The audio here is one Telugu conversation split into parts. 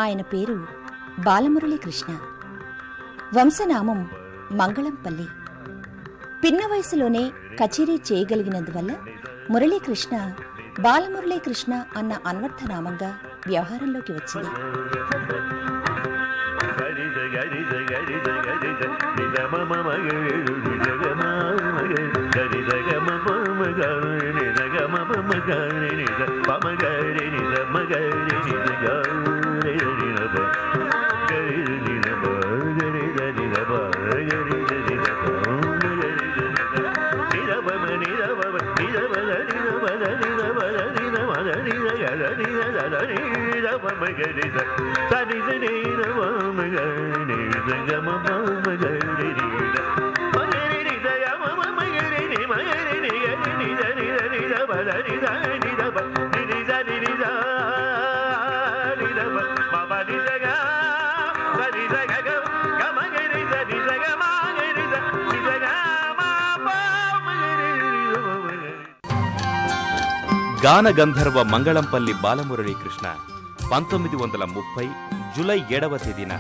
ఆయన పేరు బాలమురళీ కృష్ణ. వంశనామం మంగళంపల్లి. పిన్న వయసులోనే కచేరీ చేయగలిగినందువల్ల మురళీకృష్ణ బాలమురళీకృష్ణ అన్న అన్వర్థనామంగా వ్యవహారంలోకి వచ్చింది. గాన గంధర్వ మంగళంపల్లి బాలమురళీకృష్ణ 1930 జూలై 7వ తేదీన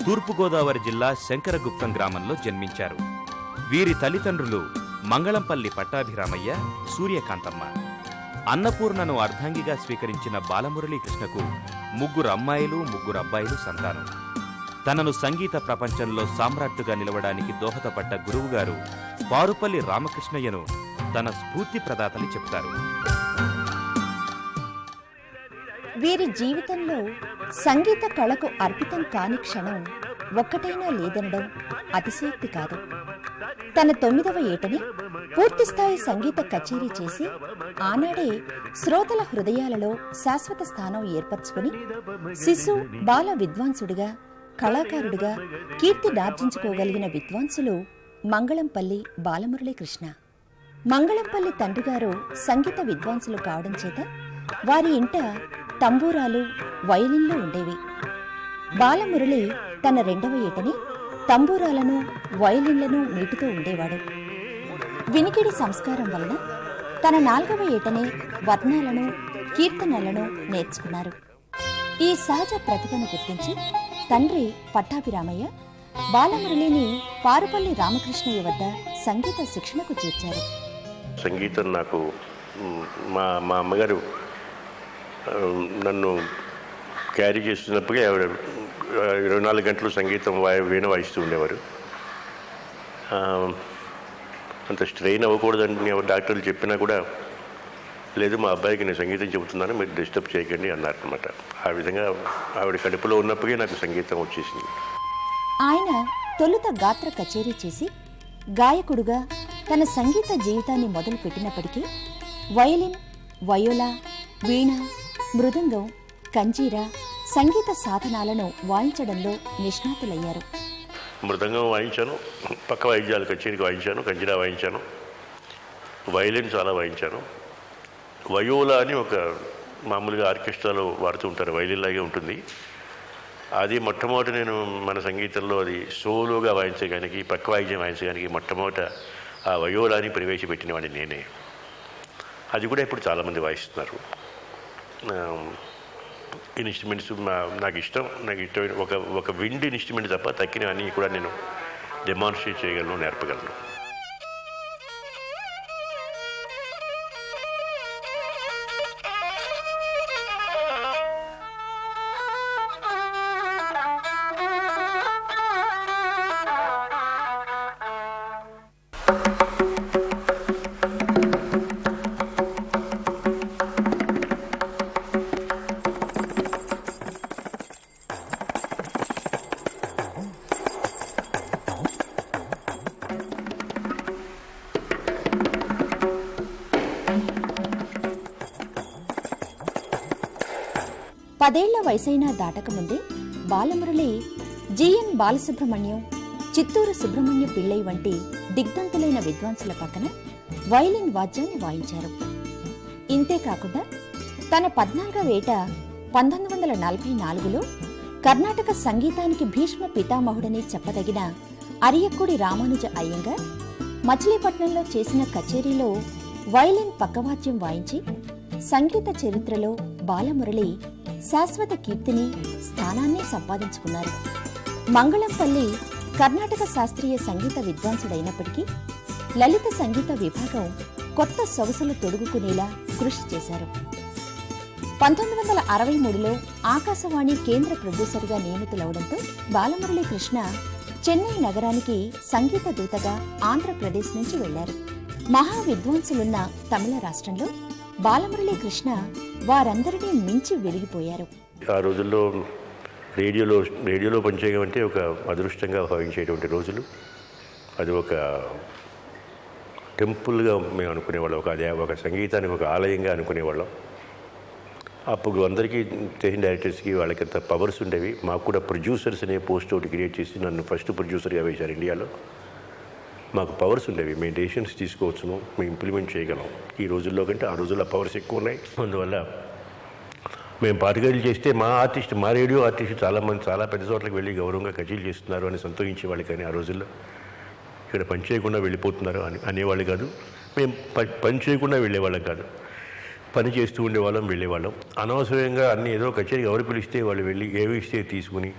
తూర్పుగోదావరి జిల్లా శంకరగుప్తం గ్రామంలో జన్మించారు. వీరి తల్లిదండ్రులు మంగళంపల్లి పట్టాభిరామయ్య, సూర్యకాంతమ్మ. అన్నపూర్ణను అర్ధాంగిగా స్వీకరించిన బాలమురళీకృష్ణకు 3 అమ్మాయిలు 3 అబ్బాయిలు సంతానం. తనను సంగీత ప్రపంచంలో సామ్రాట్టుగా నిలవడానికి దోహదపడ్డ గురువుగారు పారుపల్లి రామకృష్ణయ్యను తన స్ఫూర్తి ప్రదాతని చెప్తారు. వీరి జీవితంలో సంగీత కళకు అర్పితం కాని క్షణం ఒక్కటైనా లేదనడం అతిశయోక్తి కాదు. తన 9వ ఏటని పూర్తిస్థాయి సంగీత కచేరీ చేసి ఆనాడే శ్రోతల హృదయాలలో శాశ్వత స్థానం ఏర్పరచుకుని శిశు బాల విద్వాంసుడిగా, కళాకారుడిగా కీర్తినార్జించుకోగలిగిన విద్వాంసులు మంగళంపల్లి బాలమురళీకృష్ణ. మంగళంపల్లి తండ్రిగారు సంగీత విద్వాంసులు కావడం చేత వారి ఇంట తంబూరాలు, వయలిన్లు ఉండేవి. బాలమురళి తన 2వ ఏటని తంబూరాలను, వయలిన్లను మీటుతూ ఉండేవాడు. వినికిడి సంస్కారం వలన తన 4వ ఏటనే వర్ణాలను, కీర్తనలను నేర్చుకున్నారు. ఈ సహజ ప్రతిభను గుర్తించి తండ్రి పట్టాభిరామయ్య బాలమురళిని పారుపల్లి రామకృష్ణయ్య వద్ద సంగీత శిక్షణకు చేర్చారు. సంగీతం నాకు మా అమ్మగారు నన్ను క్యారీ చేస్తున్నప్పుడే ఆవిడ 24 గంటలు సంగీతం వీణ వాయిస్తూ ఉండేవారు. అంత స్ట్రెయిన్ అవ్వకూడదని డాక్టర్లు చెప్పినా కూడా, లేదు మా అబ్బాయికి నేను సంగీతం చెబుతున్నాను, మీరు డిస్టర్బ్ చేయకండి అన్నారనమాట. ఆ విధంగా ఆవిడ కడుపులో ఉన్నప్పుడే నాకు సంగీతం వచ్చేసింది. ఆయన తొలుత గాత్ర కచేరీ చేసి గాయకుడుగా తన సంగీత జీవితాన్ని మొదలు పెట్టినప్పటికీ వయలిన్, వయోలా, వీణ, మృదంగం, కంజీరా సంగీత సాధనాలను వాయించడంలో నిష్ణాతులయ్యారు. మృదంగం వాయించాను, పక్క వాయిద్యాలు కచేరీకి వాయించాను, కంజీరా వాయించాను, వయలిన్ చాలా వాయించాను. వయోలా అని ఒక మామూలుగా ఆర్కెస్ట్రాలో వాడుతూ ఉంటారు, వయలిన్ లాగే ఉంటుంది. అది మొట్టమొదటి నేను మన సంగీతంలో అది సోలోగా వాయించడానికి, పక్క వాయిద్యం వాయించడానికి మొట్టమొదట ఆ వయోలాని ప్రవేశపెట్టిన వాడిని నేనే. అది కూడా ఇప్పుడు చాలామంది వాయిస్తున్నారు. ఇన్స్ట్రుమెంట్స్ నాకు ఇష్టమైన ఒక విండ్ ఇన్స్ట్రుమెంట్ తప్ప తక్కినవన్నీ కూడా నేను డెమాన్స్ట్రేట్ చేయగలను, నేర్పగలను. పదేళ్ల వయసైనా దాటకముందే బాలమురళి జిఎన్ బాలసుబ్రహ్మణ్యం, చిత్తూరు సుబ్రహ్మణ్య పిళ్ళై వంటి దిగ్ధంతులైన విద్వాంసుల పక్కన వయలిన్ వాద్యాన్ని వాయించారు. ఇంతేకాకుండా తన 14వ ఏట 1944లో కర్ణాటక సంగీతానికి భీష్మ పితామహుడని చెప్పదగిన అరియక్కుడి రామానుజ అయ్యంగార్ మచిలీపట్నంలో చేసిన కచేరీలో వయలిన్ పక్కవాద్యం వాయించి సంగీత చరిత్రలో బాలమురళి శాశ్వత కీర్తిని, స్థానాన్ని సంపాదించుకున్నారు. మంగళంపల్లి కర్ణాటక శాస్త్రీయ సంగీత విద్వాంసుడైనప్పటికీ లలిత సంగీత విభాగం కొత్త సొగసులు తొడుగుకునేలా కృషి చేశారు. 1963లో ఆకాశవాణి కేంద్ర ప్రొడ్యూసర్గా నియమితులవడంతో బాలమురళీ కృష్ణ చెన్నై నగరానికి సంగీత దూతగా ఆంధ్రప్రదేశ్ నుంచి వెళ్లారు. మహా విద్వాంసులున్న తమిళ రాష్ట్రంలో బాలమురళీ కృష్ణ వారందరినీ మించి వెలిగిపోయారు. ఆ రోజుల్లో రేడియోలో పనిచేయడం అంటే ఒక అదృష్టంగా భావించేటువంటి రోజులు. అది ఒక టెంపుల్గా మేము అనుకునేవాళ్ళం, ఒక సంగీతానికి ఒక ఆలయంగా అనుకునేవాళ్ళం. అప్పుడు అందరికీ స్టేషన్ డైరెక్టర్స్కి వాళ్ళకంత పవర్స్ ఉండేవి. మాకు కూడా ప్రొడ్యూసర్స్ అనే పోస్ట్ ఒకటి క్రియేట్ చేసి నన్ను ఫస్ట్ ప్రొడ్యూసర్గా వేశారు ఇండియాలో. మాకు పవర్స్ ఉండేవి, మేము డెసిషన్స్ తీసుకోవచ్చును, మేము ఇంప్లిమెంట్ చేయగలం. ఈ రోజుల్లో కంటే ఆ రోజుల్లో పవర్స్ ఎక్కువ ఉన్నాయి. అందువల్ల మేము పాటగాళ్ళు చేస్తే మా రేడియో ఆర్టిస్ట్ చాలామంది చాలా పెద్ద చోట్లకి వెళ్ళి గౌరవంగా కచేరీలు చేస్తున్నారు అని సంతోషించేవాళ్ళు. కానీ ఆ రోజుల్లో ఇక్కడ పని చేయకుండా వెళ్ళిపోతున్నారు అనేవాళ్ళు కాదు. మేము పని చేయకుండా వెళ్ళేవాళ్ళం కాదు, పని చేస్తూ ఉండేవాళ్ళం, వెళ్ళేవాళ్ళం. అనవసరంగా అన్నీ ఏదో కచేరీ ఎవరు పిలిస్తే వాళ్ళు వెళ్ళి ఏవి ఇస్తే తీసుకుని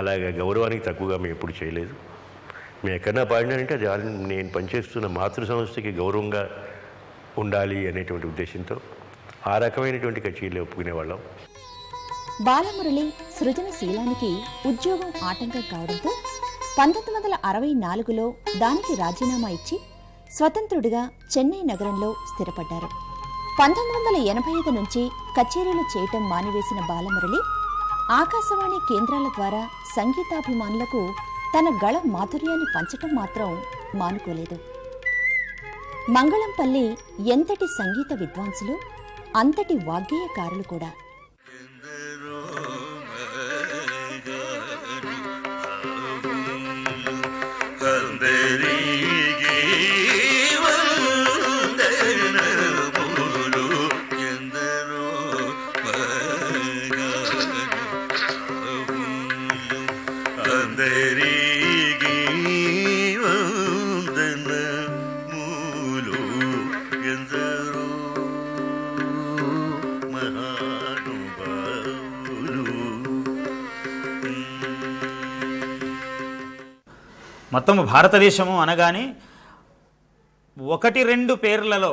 అలాగే గౌరవానికి తక్కువగా మేము ఎప్పుడు చేయలేదు. మేము ఎక్కడన్నా పాడినారంటే అది నేను పనిచేస్తున్న మాతృ సంస్థకి గౌరవంగా ఉండాలి అనేటువంటి ఉద్దేశంతో ఆ రకమైనటువంటి కచేరీలు ఒప్పుకునేవాళ్ళం. బాలమురళి సృజనశీలానికి ఉద్యోగం ఆటంకం కావడంతో 1964లో దానికి రాజీనామా ఇచ్చి స్వతంత్రుడిగా చెన్నై నగరంలో స్థిరపడ్డారు. 1985 నుంచి కచేరీలు చేయటం మానివేసిన బాలమురళి ఆకాశవాణి కేంద్రాల ద్వారా సంగీతాభిమానులకు తన గళ మాధుర్యాన్ని పంచటం మాత్రం మానుకోలేదు. మంగళంపల్లి ఎంతటి సంగీత విద్వాంసులు, అంతటి వాగ్గేయకారులు కూడా. మొత్తము భారతదేశము అనగానే 1-2 పేర్లలో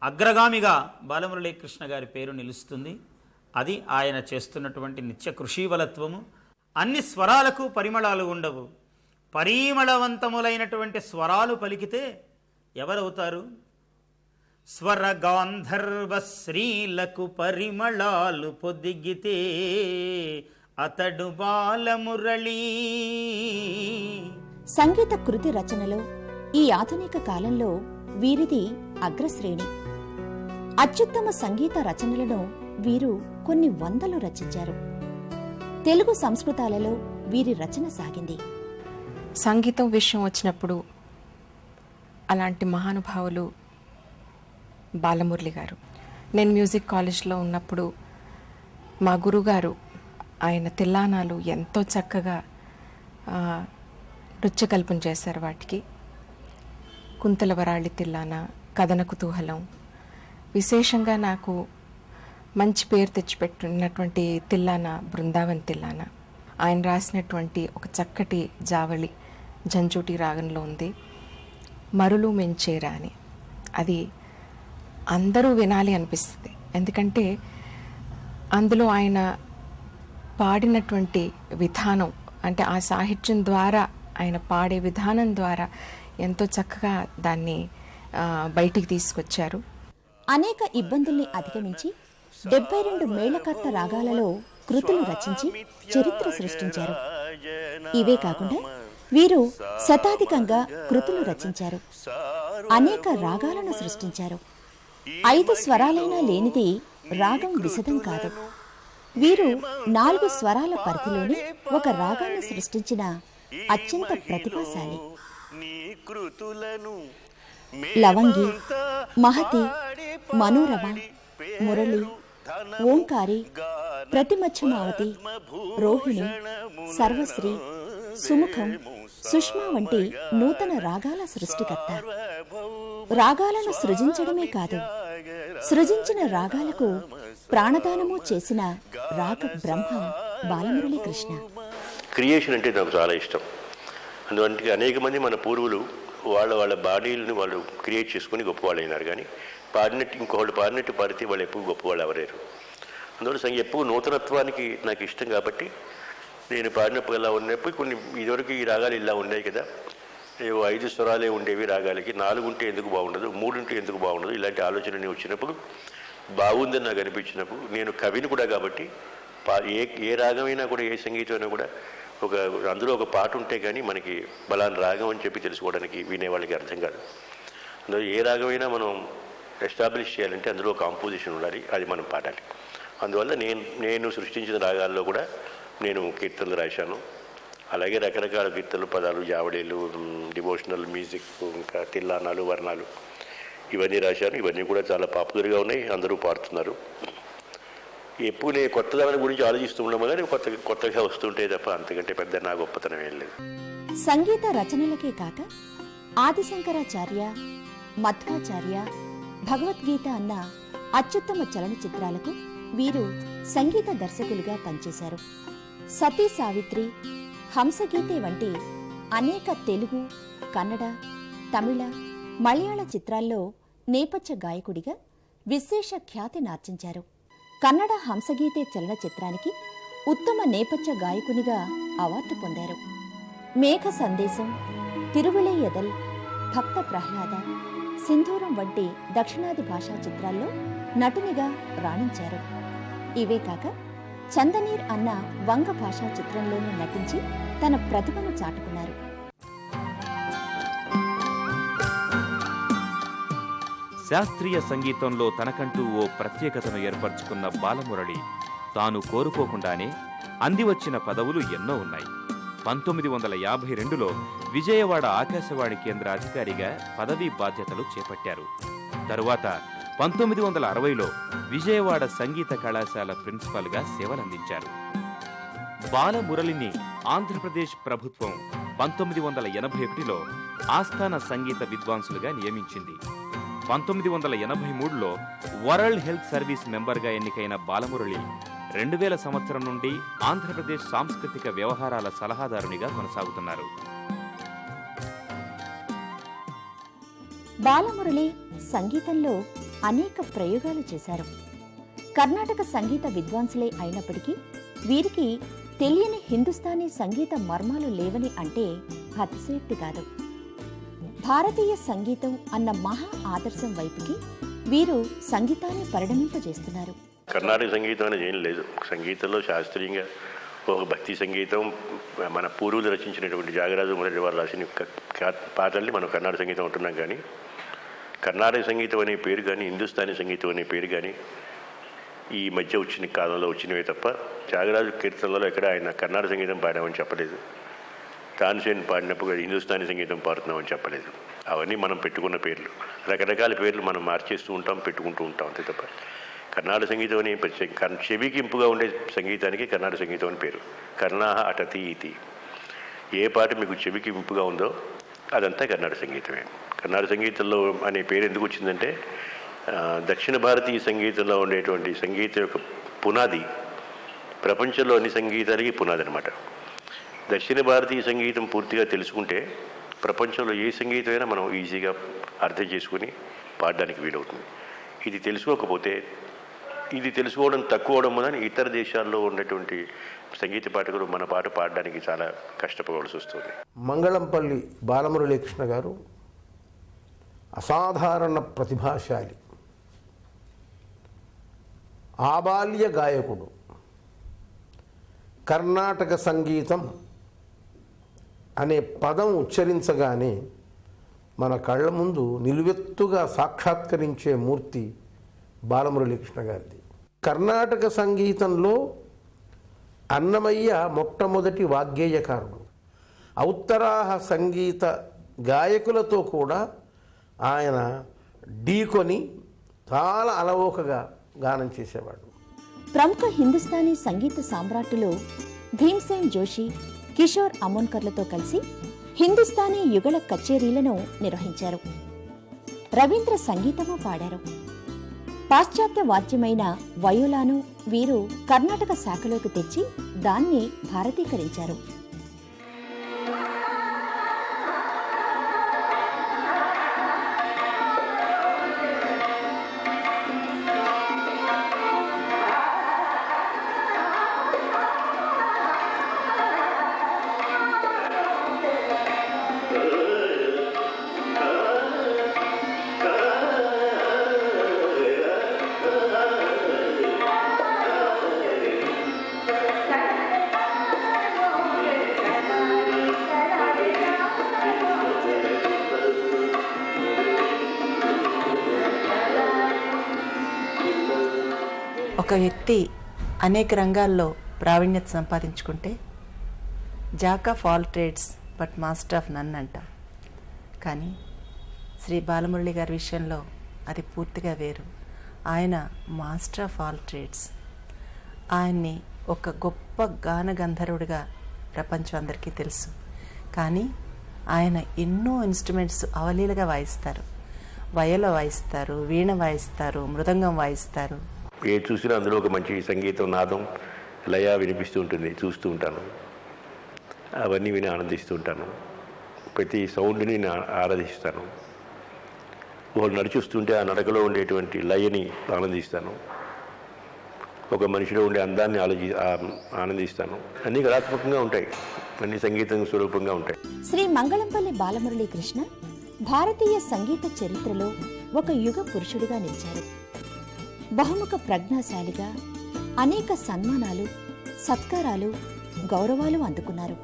అగ్రగామిగా బాలమురళీ కృష్ణ గారి పేరు నిలుస్తుంది. అది ఆయన చేస్తున్నటువంటి నిత్య కృషీవలత్వము. అన్ని స్వరాలకు పరిమళాలు ఉండవు. పరిమళవంతములైనటువంటి స్వరాలు పలికితే ఎవరవుతారు? స్వర గాంధర్వ శ్రీలకు పరిమళాలు పొదిగితే అతడు బాలమురళీ. సంగీత కృతి రచనలో ఈ ఆధునిక కాలంలో వీరిది అగ్రశ్రేణి. అత్యుత్తమ సంగీత రచనలను వీరు కొన్ని వందలు రచించారు. తెలుగు సంస్కృతాలలో వీరి రచన సాగింది. సంగీతం విషయం వచ్చినప్పుడు అలాంటి మహానుభావులు బాలమురళి గారు. నేను మ్యూజిక్ కాలేజ్లో ఉన్నప్పుడు మా గురుగారు ఆయన తిల్లానాలు ఎంతో చక్కగా నృత్యకల్పన చేశారు. వాటికి కుంతలవరాళి తిల్లాన, కథన కుతూహలం, విశేషంగా నాకు మంచి పేరు తెచ్చిపెట్టినటువంటి తిల్లాన బృందావన్ తిల్లాన. ఆయన రాసినటువంటి ఒక చక్కటి జావళి జంజూటి రాగంలో ఉంది, మరులు మెంచేరా అని. అది అందరూ వినాలి అనిపిస్తుంది. ఎందుకంటే అందులో ఆయన పాడినటువంటి విధానం, అంటే ఆ సాహిత్యం ద్వారా ఆయన పాడే విధానం ద్వారా ఎంతో చక్కగా దాన్ని బయటికి తీసుకొచ్చారు. అనేక ఇబ్బందుల్ని అధిగమించి 72 మేళకర్త రాగాలలో కృతులు రచించి చరిత్ర సృష్టించారు. ఇవే కాకుండా వీరు శతాధికంగా కృతులు రచించారు. అనేక రాగాలను సృష్టించారు. 5 స్వరాలైనా లేనిది రాగం విశదం కాదు. వీరు 4 స్వరాల పరిధిలోని ఒక రాగాన్ని సృష్టించిన అత్యంత ప్రతిభాశాలి. లవంగి, మహతి, మనోరమ, మురళి, ఓంకారి, ప్రతిమధ్యమావతి, రోహిణి, సర్వశ్రీ, సుముఖం, సుష్మా వంటి నూతన రాగాల సృష్టికర్త. రాగాలను సృజించడమే కాదు, సృజించిన రాగాలకు ప్రాణదానము చేసిన రాగ బ్రహ్మ బాలమురళీ కృష్ణ. క్రియేషన్ అంటే నాకు చాలా ఇష్టం. అందువంటి అనేక మంది మన పూర్వులు వాళ్ళ బాడీలను వాళ్ళు క్రియేట్ చేసుకుని గొప్పవాళ్ళు అయినారు. కానీ పాడినట్టు ఇంకొకళ్ళు పాడినట్టు పాడితే వాళ్ళు ఎప్పుడు గొప్పవాళ్ళు ఎవరేరు. అందువల్ల ఎప్పుడు నూతనత్వానికి నాకు ఇష్టం. కాబట్టి నేను పాడినప్పుడు ఇలా ఉన్నప్పుడు కొన్ని ఇదివరకు ఈ రాగాలు ఇలా ఉన్నాయి కదా, 5 స్వరాలే ఉండేవి రాగాలకి, 4 ఉంటే ఎందుకు బాగుండదు, 3 ఉంటే ఎందుకు బాగుండదు, ఇలాంటి ఆలోచనని వచ్చినప్పుడు బాగుందని నాకు అనిపించినప్పుడు, నేను కవిని కూడా కాబట్టి ఏ రాగమైనా కూడా ఏ సంగీతం అయినా కూడా అందులో ఒక పాట ఉంటే కానీ మనకి బలాన్ని రాగం అని చెప్పి తెలుసుకోవడానికి వినేవాళ్ళకి అర్థం కాదు. అందులో ఏ రాగమైనా మనం ఎస్టాబ్లిష్ చేయాలంటే అందులో కాంపోజిషన్ ఉండాలి, అది మనం పాడాలి. అందువల్ల నేను సృష్టించిన రాగాల్లో కూడా నేను కీర్తనలు రాశాను. అలాగే రకరకాల కీర్తనలు, పదాలు, జావళీలు, డివోషనల్ మ్యూజిక్, ఇంకా తిల్లానాలు, వర్ణాలు ఇవన్నీ రాశాను. ఇవన్నీ కూడా చాలా పాపులర్గా ఉన్నాయి, అందరూ పాడుతున్నారు. ఎప్పుడు నేను కొత్త దాని గురించి ఆలోచిస్తూ ఉండము, కానీ కొత్తగా వస్తుంటే తప్ప అంతకంటే పెద్ద నా గొప్పతనం ఏం లేదు. సంగీత రచనలకే కాక ఆదిశంకరాచార్య, మధ్వాచార్య, భగవద్గీత అన్న అత్యుత్తమ చలనచిత్రాలకు వీరు సంగీత దర్శకులుగా పనిచేశారు. సతీ సావిత్రి, హంసగీతే వంటి అనేక తెలుగు, కన్నడ, తమిళ, మలయాళ చిత్రాల్లో నేపథ్య గాయకుడిగా విశేష ఖ్యాతి నార్జించారు. కన్నడ హంసగీతే చలనచిత్రానికి ఉత్తమ నేపథ్య గాయకునిగా అవార్డు పొందారు. మేఘ సందేశం, తిరువిళయ్యదల్, భక్త ప్రహ్లాద, సింధూరం వంటి దక్షిణాది భాషా చిత్రాల్లో నటునిగా రాణించారు. ఇవే కాక చందనీర్ అన్న వంగ భాషా చిత్రంలోనూ నటించి తన ప్రతిభను చాటుకున్నారు. శాస్త్రీయ సంగీతంలో తనకంటూ ఓ ప్రత్యేకతను ఏర్పరచుకున్న బాలమురళి తాను కోరుకోకుండానే అందివచ్చిన పదవులు ఎన్నో ఉన్నాయి. 1952లో విజయవాడ ఆకాశవాణి కేంద్ర అధికారిగా పదవీ బాధ్యతలు చేపట్టారు. తరువాత 1960లో విజయవాడ సంగీత కళాశాల ప్రిన్సిపాల్గా సేవలందించారు. బాలమురళిని ఆంధ్రప్రదేశ్ ప్రభుత్వం 1981లో ఆస్థాన సంగీత విద్వాంసులుగా నియమించింది. 1983లో వరల్డ్ హెల్త్ సర్వీస్ మెంబర్గా ఎన్నికైన బాలమురళి 2000 సంవత్సరం నుండి ఆంధ్రప్రదేశ్ సాంస్కృతిక వ్యవహారాల సలహాదారునిగా కొనసాగుతున్నారు. బాలమురళి సంగీతంలో అనేక ప్రయోగాలు చేశారు. కర్ణాటక సంగీత విద్వాంసులే అయినప్పటికీ వీరికి తెలియని హిందుస్థానీ సంగీత మర్మాలు లేవని అంటే అతిశయోక్తి కాదు. భారతీయ సంగీతం అన్న మహా ఆదర్శం వైపుకి వీరు సంగీతాన్ని పరిణమింపజేస్తున్నారు. కర్ణాటక సంగీతం అనేది ఏం లేదు. సంగీతంలో శాస్త్రీయంగా ఒక భక్తి సంగీతం, మన పూర్వులు రచించినటువంటి త్యాగరాజు మొదటి వారు రాసిన పాటల్ని మనం కర్ణాటక సంగీతం అంటున్నాం. కానీ కర్ణాటక సంగీతం అనే పేరు కానీ, హిందుస్థానీ సంగీతం అనే పేరు కానీ ఈ మధ్య వచ్చిన కాలంలో వచ్చినవే తప్ప త్యాగరాజు కీర్తనలో ఎక్కడ ఆయన కర్ణాటక సంగీతం పాడామని చెప్పలేదు. తాన్సేన్ పాడినప్పుడు హిందుస్థానీ సంగీతం పాడుతున్నామని చెప్పలేదు. అవన్నీ మనం పెట్టుకున్న పేర్లు, రకరకాల పేర్లు మనం మార్చేస్తూ ఉంటాం, పెట్టుకుంటూ ఉంటాం, అంతే తప్ప కర్ణాటక సంగీతం అని చెవికి ఇంపుగా ఉండే సంగీతానికి కర్ణాటక సంగీతం అని పేరు. కర్ణాహ అటతి ఇతి, ఏ పాట మీకు చెవికి ఇంపుగా ఉందో అదంతా కర్ణాటక సంగీతమే. కర్ణాటక సంగీతంలో అనే పేరు ఎందుకు వచ్చిందంటే దక్షిణ భారతీయ సంగీతంలో ఉండేటువంటి సంగీతం యొక్క పునాది ప్రపంచంలో అన్ని సంగీతాలకి పునాది అనమాట. దక్షిణ భారతీయ సంగీతం పూర్తిగా తెలుసుకుంటే ప్రపంచంలో ఏ సంగీతమైనా మనం ఈజీగా అర్థం చేసుకుని పాడడానికి వీలవుతుంది. ఇది తెలుసుకోకపోతే, ఇది తెలుసుకోవడం తక్కువ అవడం వలన ఇతర దేశాల్లో ఉన్నటువంటి సంగీత పాఠకులు మన పాట పాడడానికి చాలా కష్టపడవలసి వస్తుంది. మంగళంపల్లి బాలమురళీ కృష్ణ గారు అసాధారణ ప్రతిభాశాలి, ఆబాల్య గాయకుడు. కర్ణాటక సంగీతం అనే పదం ఉచ్చరించగానే మన కళ్ళ ముందు నిలువెత్తుగా సాక్షాత్కరించే మూర్తి బాలమురళీ కృష్ణ గారిది. కర్ణాటక సంగీతంలో అన్నమయ్య మొట్టమొదటి వాగ్గేయకారుడు. ఔత్తరాహ సంగీత గాయకులతో కూడా ఆయన ఢీకొని చాలా అలవోకగా గానం చేసేవాడు. ప్రముఖ హిందుస్థానీ సంగీత సామ్రాట్టులు భీమ్సేన్ జోషి, కిషోర్ అమోన్కర్లతో కలిసి హిందుస్థానీ యుగళ కచేరీలను నిర్వహించారు. రవీంద్ర సంగీతము పాడారు. పాశ్చాత్య వాద్యమైన వయోలాను వీరు కర్ణాటక శాఖలోకి తెచ్చి దాన్ని భారతీకరించారు. ఒక వ్యక్తి అనేక రంగాల్లో ప్రావీణ్యత సంపాదించుకుంటే jack of all trades but master of none అంటాం. కానీ శ్రీ బాలమురళి గారి విషయంలో అది పూర్తిగా వేరు. ఆయన మాస్టర్ ఆఫ్ ఆల్ ట్రేడ్స్. ఆయన్ని ఒక గొప్ప గాన గంధర్వుడిగా ప్రపంచం అందరికీ తెలుసు. కానీ ఆయన ఎన్నో ఇన్స్ట్రుమెంట్స్ అవలీలగా వాయిస్తారు. వయల వాయిస్తారు, వీణ వాయిస్తారు, మృదంగం వాయిస్తారు. ఏ చూసినా అందులో ఒక మంచి సంగీతం, నాదం, లయ వినిపిస్తూ ఉంటుంది. చూస్తూ ఉంటాను, అవన్నీ విని ఆనందిస్తూ ఉంటాను. ప్రతి సౌండ్ని నేను ఆరాధిస్తాను. వాళ్ళు నడిచొస్తుంటే ఆ నడకలో ఉండేటువంటి లయని ఆనందిస్తాను. ఒక మనిషిలో ఉండే అందాన్ని ఆనందిస్తాను. అన్నీ కళాత్మకంగా ఉంటాయి, అన్ని సంగీతం స్వరూపంగా ఉంటాయి. శ్రీ మంగళంపల్లి బాలమురళీ కృష్ణ భారతీయ సంగీత చరిత్రలో ఒక యుగ పురుషుడిగా నిలిచారు. బహుముఖ ప్రజ్ఞాశాలిగా అనేక సన్మానాలు, సత్కారాలు, గౌరవాలు అందుకున్నారు.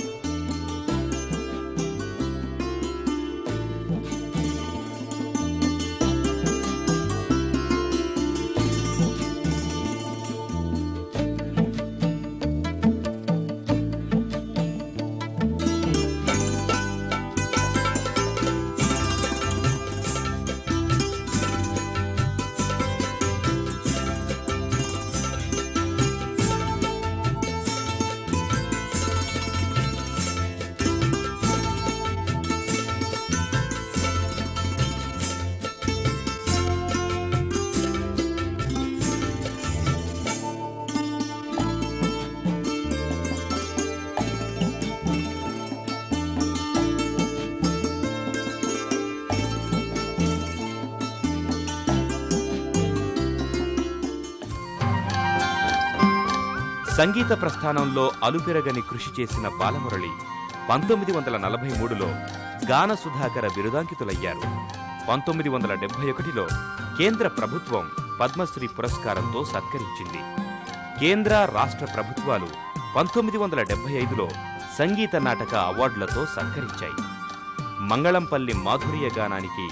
సంగీత ప్రస్థానంలో అలుపెరగని కృషి చేసిన బాలమురళి 1943లో గాన సుధాకర బిరుదాంకితులయ్యారు. 1971లో కేంద్ర ప్రభుత్వం పద్మశ్రీ పురస్కారంతో సత్కరించింది. కేంద్ర, రాష్ట్ర ప్రభుత్వాలు 1975లో సంగీత నాటక అవార్డులతో సత్కరించాయి. మంగళంపల్లి మాధుర్య గానానికి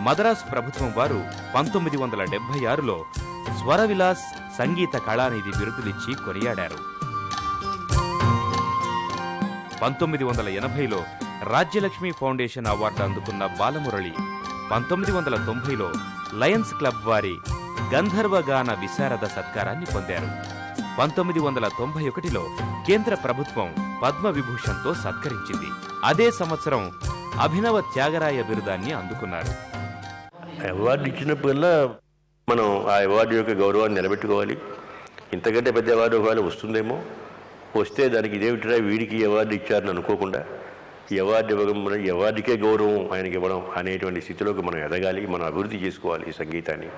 మద్రాసు ప్రభుత్వం వారు 1976లో స్వరవిలాస్ సంగీత కళానిధి బిరుదులిచ్చి కొనియాడారు. 1980లో రాజ్యలక్ష్మి ఫౌండేషన్ అవార్డు అందుకున్న బాలమురళి 1990లో లయన్స్ క్లబ్ వారి గంధర్వగాన విశారద సత్కారాన్ని పొందారు. 1991లో కేంద్ర ప్రభుత్వం పద్మవిభూషణ్తో సత్కరించింది. అదే సంవత్సరం అభినవ త్యాగరాయ బిరుదాన్ని అందుకున్నారు. అవార్డు ఇచ్చినప్పుడల్లా మనం ఆ అవార్డు యొక్క గౌరవాన్ని నిలబెట్టుకోవాలి. ఇంతకంటే పెద్ద అవార్డు ఒకవేళ వస్తుందేమో, వస్తే దానికి ఇదేమిటిరా వీడికి అవార్డు ఇచ్చారని అనుకోకుండా ఈ అవార్డు ఇవ్వడం, ఈ అవార్డుకే గౌరవం ఆయనకి ఇవ్వడం అనేటువంటి స్థితిలోకి మనం ఎదగాలి, మనం అభివృద్ధి చేసుకోవాలి ఈ సంగీతాన్ని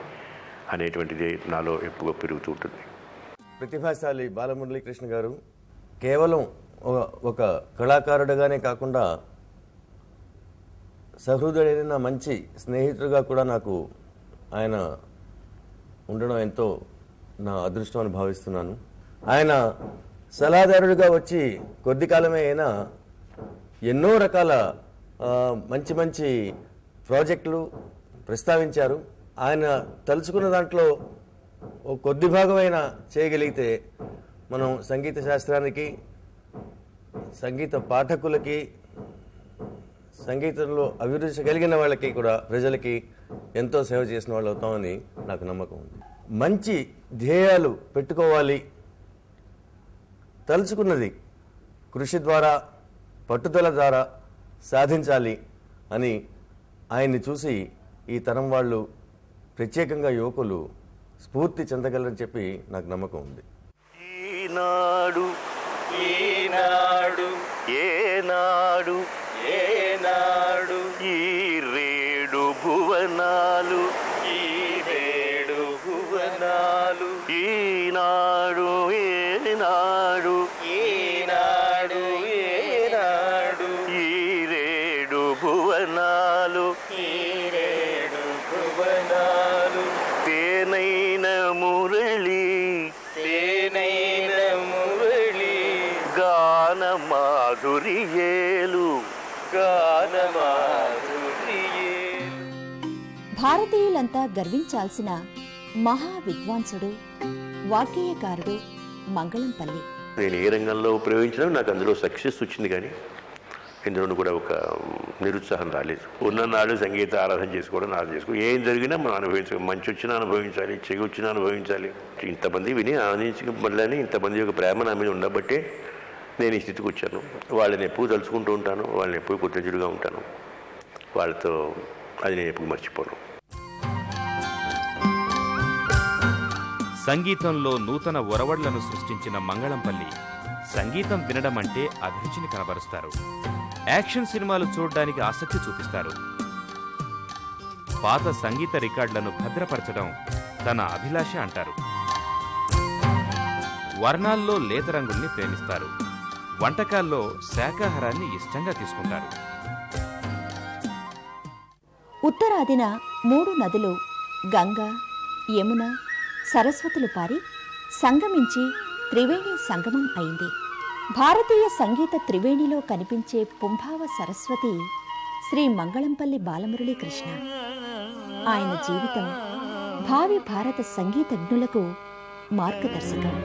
అనేటువంటిది నాలో ఎప్పుడూ పెరుగుతూ ఉంటుంది. ప్రతిభాశాలి బాలమురళీ కృష్ణ గారు కేవలం ఒక కళాకారుడుగానే కాకుండా సహృదయుడైన మంచి స్నేహితుడిగా కూడా నాకు ఆయన ఉండడం ఎంతో నా అదృష్టం అని భావిస్తున్నాను. ఆయన సలహాదారుడిగా వచ్చి కొద్ది కాలమే అయినా ఎన్నో రకాల మంచి మంచి ప్రాజెక్టులు ప్రస్తావించారు. ఆయన తలుచుకున్న దాంట్లో కొద్ది భాగమైనా చేయగలిగితే మనం సంగీత శాస్త్రానికి, సంగీత పాఠకులకి, సంగీతంలో అభిరుచి కలిగిన వాళ్ళకి కూడా, ప్రజలకి ఎంతో సేవ చేసిన వాళ్ళు అవుతామని నాకు నమ్మకం ఉంది. మంచి ధ్యేయాలు పెట్టుకోవాలి, తలుచుకున్నది కృషి ద్వారా, పట్టుదల ద్వారా సాధించాలి అని ఆయన్ని చూసి ఈ తరం వాళ్ళు, ప్రత్యేకంగా యువకులు స్ఫూర్తి చెందగలరని చెప్పి నాకు నమ్మకం ఉంది. ఈనాడు ఈనాడు ఏనాడు ఏనాడు ఈ రేడు భువనాలు ఈ రేడు భువనాలు ఈనాడు ఏనాడు ఈనాడు ఏనాడు ఈ రేడు భువనాలు ఈ రేడు భువనాలు తేనైన మురళి తేనైన మురళి గాన మాధుర్యేలు గాన మాధుర్యేలు. భారతీయులంతా గర్వించాల్సిన మహా విద్వాంసుడు, వాగ్గేయకారుడు మంగళంపల్లి. నేను ఏ రంగంలో ప్రయోగించినా నాకు అందులో సక్సెస్ వచ్చింది, కానీ ఇందులో కూడా ఒక నిరుత్సాహం రాలేదు. ఉన్ననాడు సంగీత ఆరాధన చేసుకోవడం ఏం జరిగినా మనం అనుభవించాలి. మంచి వచ్చినా అనుభవించాలి, చెగి వచ్చినా అనుభవించాలి. ఇంతమంది విని ఆనందించబడలేని ఇంతమంది యొక్క ప్రేమ నా మీద ఉండబట్టే నేను ఈ స్థితికి వచ్చాను. వాళ్ళని ఎప్పుడు తలుచుకుంటూ ఉంటాను, వాళ్ళని ఎప్పుడు కృతజ్ఞుడిగా ఉంటాను. వాళ్ళతో అది నేను ఎప్పుడు మర్చిపోను. సంగీతంలో నూతన ఒరవడ్లను సృష్టించిన మంగళంపల్లి సంగీతం వినడం అంటే అభిరుచిని కనబరుస్తారు. యాక్షన్ సినిమాలు చూడడానికి ఆసక్తి చూపిస్తారు. పాత సంగీత రికార్డులను భద్రపరచడం తన అభిలాష అంటారు. వర్ణాల్లో లేత రంగుల్ని ప్రేమిస్తారు. వంటకాల్లో శాకాహారాన్ని ఇష్టంగా తీసుకుంటారు. ఉత్తరాదిన 3 నదులు గంగ, యమున, సరస్వతులు పారి సంగమించి త్రివేణి సంగమం అయింది. భారతీయ సంగీత త్రివేణిలో కనిపించే పుంభావ సరస్వతి శ్రీ మంగళంపల్లి బాలమురళీ కృష్ణ. ఆయన జీవితం భావి భారత సంగీతజ్ఞులకు మార్గదర్శకం.